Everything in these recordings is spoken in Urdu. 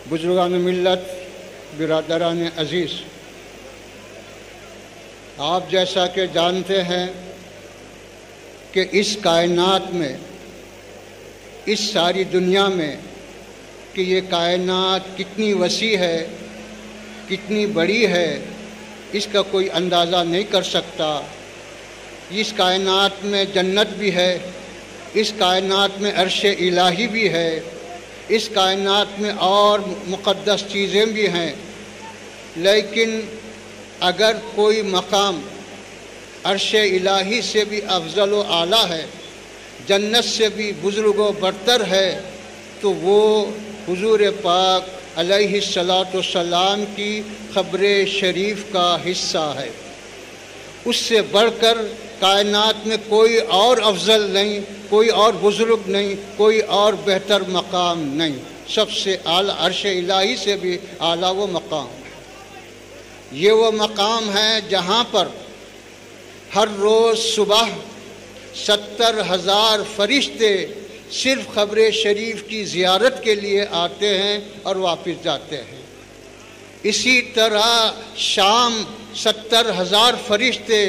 بزرگان ملت، برادران عزیز، آپ جیسا کہ جانتے ہیں کہ اس کائنات میں، اس ساری دنیا میں، کہ یہ کائنات کتنی وسیع ہے، کتنی بڑی ہے، اس کا کوئی اندازہ نہیں کر سکتا۔ اس کائنات میں جنت بھی ہے، اس کائنات میں عرش الہی بھی ہے، اس کائنات میں اور مقدس چیزیں بھی ہیں، لیکن اگر کوئی مقام عرش الہی سے بھی افضل و اعلیٰ ہے، جنت سے بھی بزرگ و برتر ہے، تو وہ حضور پاک علیہ الصلاۃ والسلام کی قبر شریف کا حصہ ہے۔ اس سے بڑھ کر کائنات میں کوئی اور افضل نہیں، کوئی اور بزرگ نہیں، کوئی اور بہتر مقام نہیں۔ سب سے اعلیٰ، عرش الہی سے بھی اعلیٰ وہ مقام ہے۔ یہ وہ مقام ہے جہاں پر ہر روز صبح 70,000 فرشتے صرف قبر شریف کی زیارت کے لیے آتے ہیں اور واپس جاتے ہیں۔ اسی طرح شام 70,000 فرشتے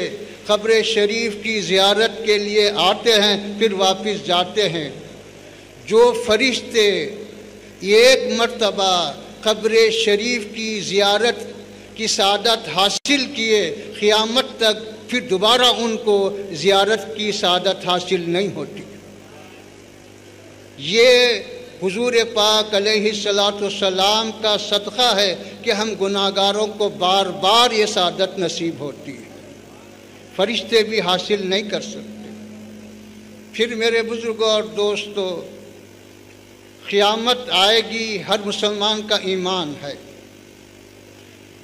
قبر شریف کی زیارت کے لیے آتے ہیں، پھر واپس جاتے ہیں۔ جو فرشتے ایک مرتبہ قبر شریف کی زیارت کی سعادت حاصل کیے، قیامت تک پھر دوبارہ ان کو زیارت کی سعادت حاصل نہیں ہوتی۔ یہ حضور پاک علیہ الصلاۃ والسلام کا صدقہ ہے کہ ہم گناہگاروں کو بار بار یہ سعادت نصیب ہوتی ہے، فرشتے بھی حاصل نہیں کر سکتے۔ پھر میرے بزرگوں اور دوستوں، قیامت آئے گی، ہر مسلمان کا ایمان ہے۔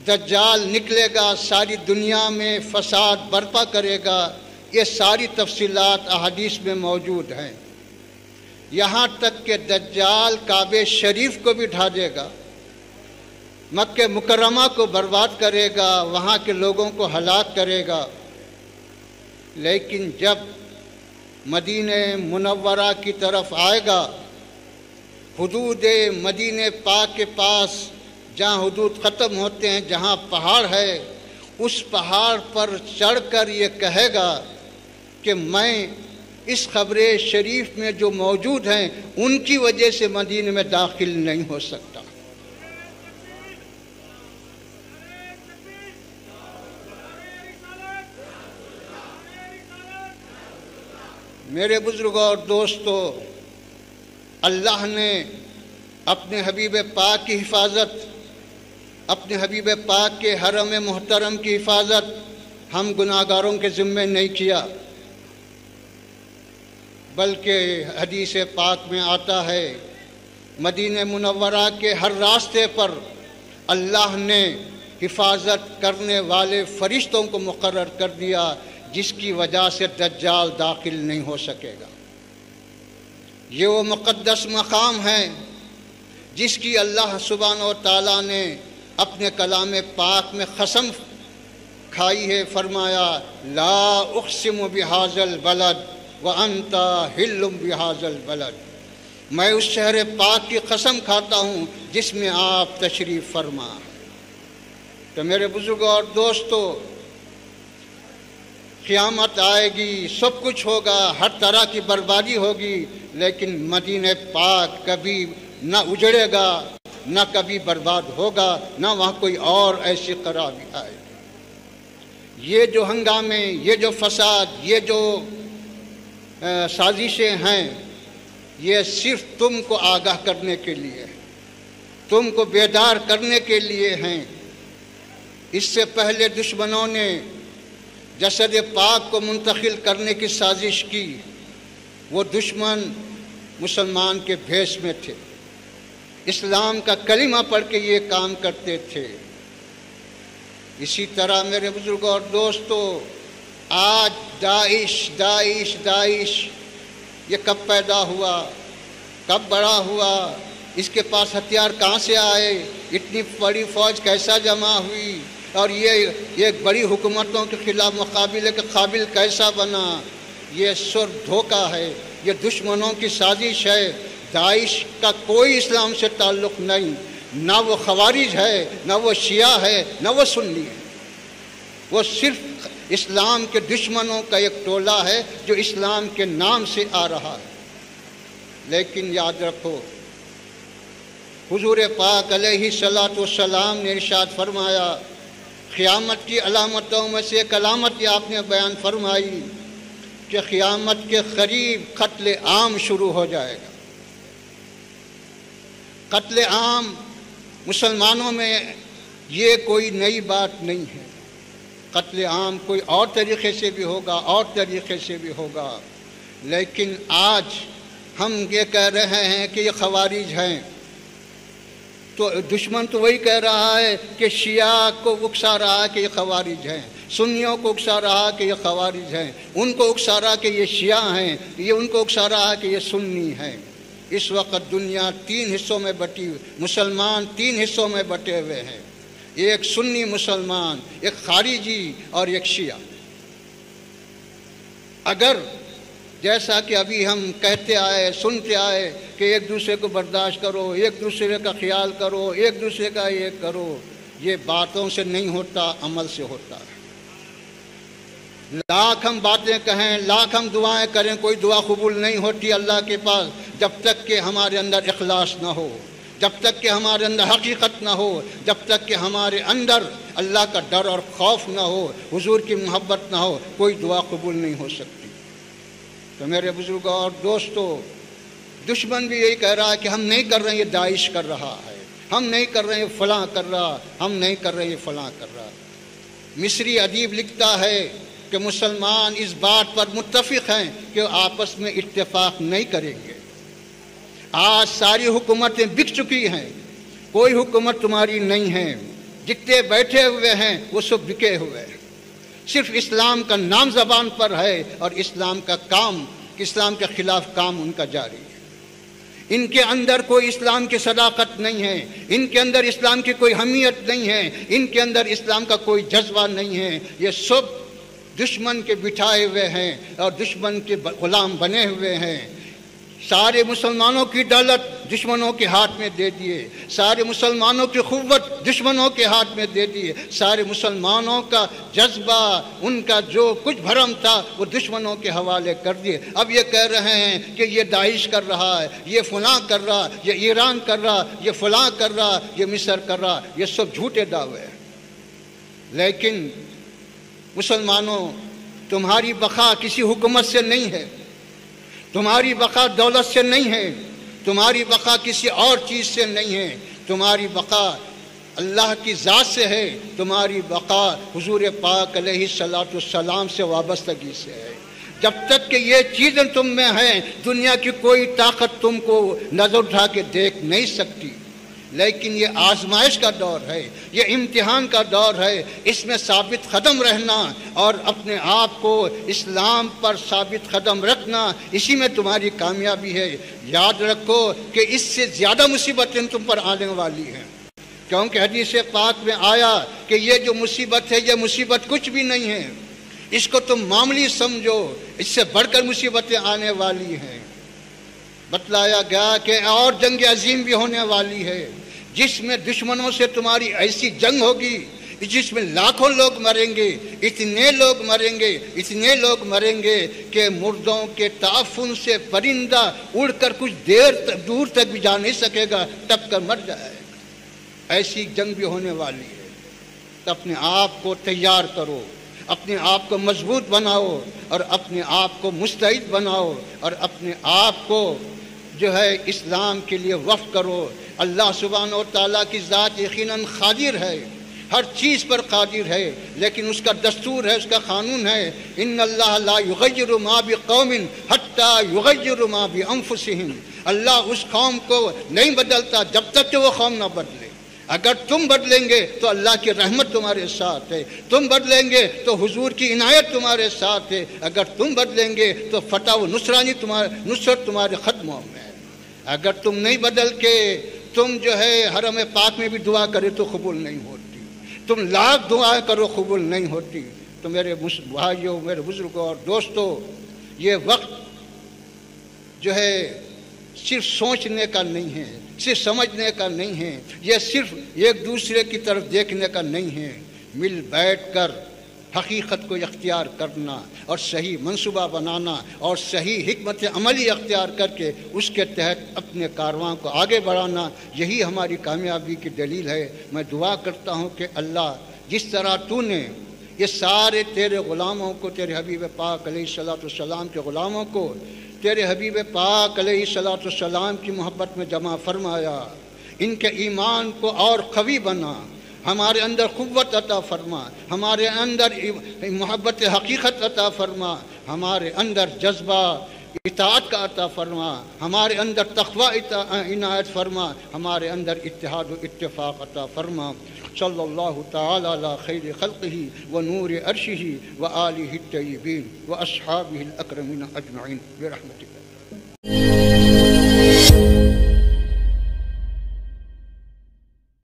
دجال نکلے گا، ساری دنیا میں فساد برپا کرے گا، یہ ساری تفصیلات احادیث میں موجود ہیں۔ یہاں تک کہ دجال کعبہ شریف کو بھی ڈھا دے گا، مکہ مکرمہ کو برباد کرے گا، وہاں کے لوگوں کو ہلاک کرے گا۔ لیکن جب مدینہ منورہ کی طرف آئے گا، حدود مدینہ پاک کے پاس جہاں حدود ختم ہوتے ہیں، جہاں پہاڑ ہے، اس پہاڑ پر چڑھ کر یہ کہے گا کہ میں اس قبر شریف میں جو موجود ہیں ان کی وجہ سے مدینہ میں داخل نہیں ہو سکتا۔ میرے بزرگوں اور دوستوں، اللہ نے اپنے حبیب پاک کی حفاظت، اپنے حبیب پاک کے حرم محترم کی حفاظت ہم گناہگاروں کے ذمہ نہیں کیا، بلکہ حدیث پاک میں آتا ہے مدینہ منورہ کے ہر راستے پر اللہ نے حفاظت کرنے والے فرشتوں کو مقرر کر دیا، جس کی وجہ سے دجال داخل نہیں ہو سکے گا۔ یہ وہ مقدس مقام ہے جس کی اللہ سبحانہ و تعالیٰ نے اپنے کلام پاک میں قسم کھائی ہے، فرمایا لا اقسم بہذا البلد وانت حل بہذا البلد، میں اس شہر پاک کی قسم کھاتا ہوں جس میں آپ تشریف فرما۔ تو میرے بزرگوں اور دوستوں، قیامت آئے گی، سب کچھ ہوگا، ہر طرح کی بربادی ہوگی، لیکن مدینہ پاک کبھی نہ اجڑے گا، نہ کبھی برباد ہوگا، نہ وہاں کوئی اور ایسی خرابی آئے۔ یہ جو ہنگامے، یہ جو فساد، یہ جو سازشیں ہیں، یہ صرف تم کو آگاہ کرنے کے لیے، تم کو بیدار کرنے کے لیے ہیں۔ اس سے پہلے دشمنوں نے جسد پاک کو منتقل کرنے کی سازش کی، وہ دشمن مسلمان کے بھیس میں تھے، اسلام کا کلمہ پڑھ کے یہ کام کرتے تھے۔ اسی طرح میرے بزرگوں اور دوستوں، آج داعش یہ کب پیدا ہوا، کب بڑا ہوا، اس کے پاس ہتھیار کہاں سے آئے، اتنی بڑی فوج کیسا جمع ہوئی، اور یہ بڑی حکومتوں کے خلاف مقابلے کے قابل کیسا بنا، یہ سر دھوکہ ہے، یہ دشمنوں کی سازش ہے۔ داعش کا کوئی اسلام سے تعلق نہیں، نہ وہ خوارج ہے، نہ وہ شیعہ ہے، نہ وہ سنی ہے، وہ صرف اسلام کے دشمنوں کا ایک ٹولہ ہے جو اسلام کے نام سے آ رہا ہے۔ لیکن یاد رکھو، حضور پاک علیہ الصلاۃ والسلام نے ارشاد فرمایا، قیامت کی علامتوں میں سے ایک علامت یہ آپ نے بیان فرمائی کہ قیامت کے قریب قتل عام شروع ہو جائے گا۔ قتل عام مسلمانوں میں یہ کوئی نئی بات نہیں ہے، قتل عام کوئی اور طریقے سے بھی ہوگا، اور طریقے سے بھی ہوگا، لیکن آج ہم یہ کہہ رہے ہیں کہ یہ خوارج ہیں، تو دشمن تو وہی کہہ رہا ہے کہ شیعہ کو اکسا رہا ہے کہ یہ خوارج ہیں، سنیوں کو اکسا رہا کہ یہ خوارج ہیں، ان کو اکسا رہا کہ یہ شیعہ ہیں، یہ ان کو اکسا رہا کہ یہ سنی ہیں۔ اس وقت دنیا 3 حصوں میں بٹی، مسلمان 3 حصوں میں بٹے ہوئے ہیں، ایک سنی مسلمان، ایک خارجی اور ایک شیعہ۔ اگر جیسا کہ ابھی ہم کہتے آئے، سنتے آئے کہ ایک دوسرے کو برداشت کرو، ایک دوسرے کا خیال کرو، ایک دوسرے کا یہ کرو، یہ باتوں سے نہیں ہوتا، عمل سے ہوتا ہے۔ لاکھ ہم باتیں کہیں، لاکھ ہم دعائیں کریں، کوئی دعا قبول نہیں ہوتی اللہ کے پاس جب تک کہ ہمارے اندر اخلاص نہ ہو، جب تک کہ ہمارے اندر حقیقت نہ ہو، جب تک کہ ہمارے اندر اللہ کا ڈر اور خوف نہ ہو، حضور کی محبت نہ ہو، کوئی دعا قبول نہیں ہو سکتی۔ تو میرے بزرگوں اور دوستو، دشمن بھی یہی کہہ رہا ہے کہ ہم نہیں کر رہے ہیں، یہ داعش کر رہا ہے، ہم نہیں کر رہے ہیں، فلاں کر رہا، ہم نہیں کر رہے ہیں، فلاں کر رہا۔ مصری ادیب لکھتا ہے کہ مسلمان اس بات پر متفق ہیں کہ آپس میں اتفاق نہیں کریں گے۔ آج ساری حکومتیں بک چکی ہیں، کوئی حکومت تمہاری نہیں ہے، جتنے بیٹھے ہوئے ہیں وہ سب بکے ہوئے ہیں، صرف اسلام کا نام زبان پر ہے اور اسلام کا کام، اسلام کے خلاف کام ان کا جاری ہے۔ ان کے اندر کوئی اسلام کی صداقت نہیں ہے، ان کے اندر اسلام کی کوئی حمیت نہیں ہے، ان کے اندر اسلام کا کوئی جذبہ نہیں ہے، یہ سب دشمن کے بٹھائے ہوئے ہیں اور دشمن کے غلام بنے ہوئے ہیں۔ سارے مسلمانوں کی دولت دشمنوں کے ہاتھ میں دے دیے، سارے مسلمانوں کی قوت دشمنوں کے ہاتھ میں دے دیے، سارے مسلمانوں کا جذبہ، ان کا جو کچھ بھرم تھا وہ دشمنوں کے حوالے کر دیے۔ اب یہ کہہ رہے ہیں کہ یہ داعش کر رہا ہے، یہ فلاں کر رہا، یہ ایران کر رہا، یہ فلاں کر رہا، یہ مصر کر رہا، یہ سب جھوٹے دعوے ہیں۔ لیکن مسلمانوں، تمہاری بقا کسی حکومت سے نہیں ہے، تمہاری بقا دولت سے نہیں ہے، تمہاری بقا کسی اور چیز سے نہیں ہے، تمہاری بقا اللہ کی ذات سے ہے، تمہاری بقا حضور پاک علیہ الصلاۃ والسلام سے وابستگی سے ہے۔ جب تک کہ یہ چیزیں تم میں ہیں، دنیا کی کوئی طاقت تم کو نظر اٹھا کے دیکھ نہیں سکتی۔ لیکن یہ آزمائش کا دور ہے، یہ امتحان کا دور ہے، اس میں ثابت قدم رہنا اور اپنے آپ کو اسلام پر ثابت قدم رکھنا، اسی میں تمہاری کامیابی ہے۔ یاد رکھو کہ اس سے زیادہ مصیبتیں تم پر آنے والی ہیں، کیونکہ حدیث پاک میں آیا کہ یہ جو مصیبت ہے، یہ مصیبت کچھ بھی نہیں ہے، اس کو تم معمولی سمجھو، اس سے بڑھ کر مصیبتیں آنے والی ہیں۔ بتلایا گیا کہ اور جنگ عظیم بھی ہونے والی ہے، جس میں دشمنوں سے تمہاری ایسی جنگ ہوگی، جس میں لاکھوں لوگ مریں گے، اتنے لوگ مریں گے، اتنے لوگ مریں گے کہ مردوں کے تعفن سے پرندہ اڑ کر کچھ دیر دور تک بھی جا نہیں سکے گا، ٹپ کر مر جائے گا۔ ایسی جنگ بھی ہونے والی ہے۔ تو اپنے آپ کو تیار کرو، اپنے آپ کو مضبوط بناؤ اور اپنے آپ کو مستعد بناؤ اور اپنے آپ کو جو ہے اسلام کے لیے وقف کرو۔ اللہ سبحانہ و تعالیٰ کی ذات یقیناً قادر ہے، ہر چیز پر قادر ہے، لیکن اس کا دستور ہے، اس کا قانون ہے، ان اللہ لا یغیر ما بقوم حتی یغیر ما بانفسہم۔ اللہ اس قوم کو نہیں بدلتا جب تک کہ وہ قوم نہ بدلے۔ اگر تم بدلیں گے تو اللہ کی رحمت تمہارے ساتھ ہے، تم بدلیں گے تو حضور کی عنایت تمہارے ساتھ ہے، اگر تم بدلیں گے تو فتح و نصرت تمہارے قدموں میں ہے۔ اگر تم نہیں بدل کے تم جو ہے حرم پاک میں بھی دعا کرے تو قبول نہیں ہوتی، تم لاکھ دعائیں کرو قبول نہیں ہوتی۔ تو میرے بھائیوں، میرے بزرگوں اور دوستوں، یہ وقت جو ہے صرف سوچنے کا نہیں ہے، سے سمجھنے کا نہیں ہے، یہ صرف ایک دوسرے کی طرف دیکھنے کا نہیں ہے، مل بیٹھ کر حقیقت کو اختیار کرنا اور صحیح منصوبہ بنانا اور صحیح حکمت عملی اختیار کر کے اس کے تحت اپنے کارواں کو آگے بڑھانا، یہی ہماری کامیابی کی دلیل ہے۔ میں دعا کرتا ہوں کہ اللہ جس طرح تو نے یہ سارے تیرے غلاموں کو، تیرے حبیب پاک علیہ الصلوۃ والسلام کے غلاموں کو تیرے حبیب پاک علیہ الصلوۃ والسلام کی محبت میں جمع فرمایا، ان کے ایمان کو اور قوی بنا، ہمارے اندر قوت عطا فرما، ہمارے اندر محبت حقیقت عطا فرما، ہمارے اندر جذبہ اطاعت کا عطا فرما، ہمارے اندر تقوی عنایت فرما، ہمارے اندر اتحاد و اتفاق عطا فرما۔ صلی اللہ تعالی علی خیر خلقہ و نور عرشہ و آلہ الطیبین و اصحابہ الاکرمین اجمعین برحمتک۔